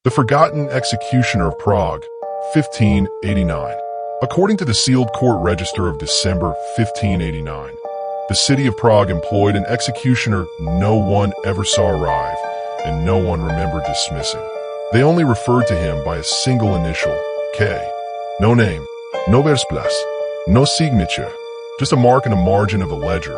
The Forgotten Executioner of Prague, 1589. According to the sealed court register of December 1589, the city of Prague employed an executioner no one ever saw arrive and no one remembered dismissing. They only referred to him by a single initial, K. No name, no birthplace, no signature, just a mark in the margin of the ledger,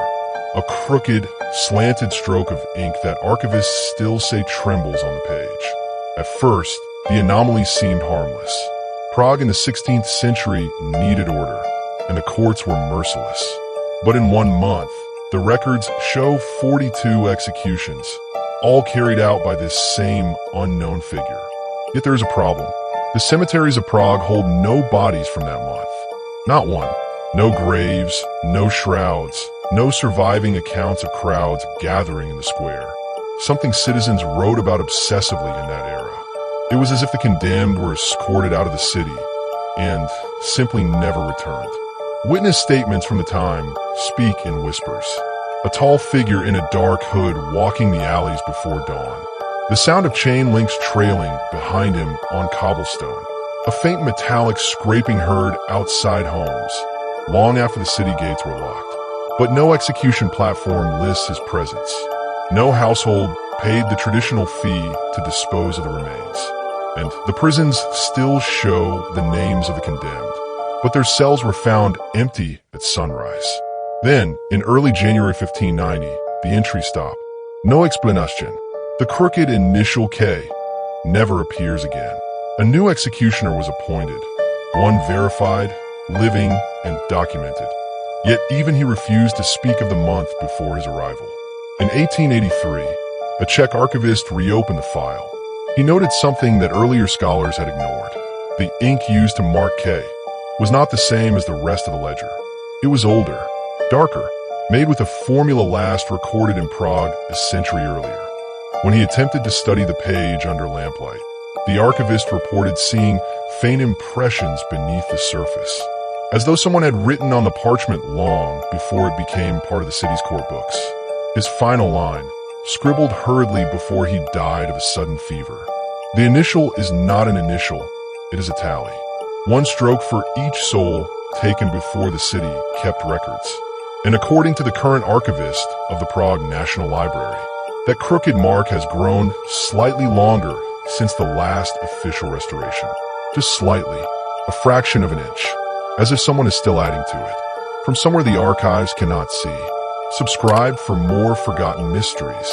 a crooked, slanted stroke of ink that archivists still say trembles on the page. At first, the anomaly seemed harmless. Prague in the 16th century needed order, and the courts were merciless. But in 1 month, the records show 42 executions, all carried out by this same unknown figure. Yet there is a problem. The cemeteries of Prague hold no bodies from that month. Not one. No graves, no shrouds, no surviving accounts of crowds gathering in the square. Something citizens wrote about obsessively in that era. It was as if the condemned were escorted out of the city and simply never returned. Witness statements from the time speak in whispers. A tall figure in a dark hood walking the alleys before dawn. The sound of chain links trailing behind him on cobblestone. A faint metallic scraping heard outside homes, long after the city gates were locked. But no execution platform lists his presence. No household paid the traditional fee to dispose of the remains. And the prisons still show the names of the condemned, but their cells were found empty at sunrise. Then, in early January 1590, the entry stopped. No explanation. The crooked initial K never appears again. A new executioner was appointed, one verified, living, and documented. Yet even he refused to speak of the month before his arrival. In 1883, a Czech archivist reopened the file. He noted something that earlier scholars had ignored. The ink used to mark K was not the same as the rest of the ledger. It was older, darker, made with a formula last recorded in Prague a century earlier. When he attempted to study the page under lamplight, the archivist reported seeing faint impressions beneath the surface, as though someone had written on the parchment long before it became part of the city's court books. His final line, scribbled hurriedly before he died of a sudden fever. The initial is not an initial, it is a tally. One stroke for each soul taken before the city kept records. And according to the current archivist of the Prague National Library, that crooked mark has grown slightly longer since the last official restoration. Just slightly, a fraction of an inch, as if someone is still adding to it, from somewhere the archives cannot see. Subscribe for more forgotten mysteries.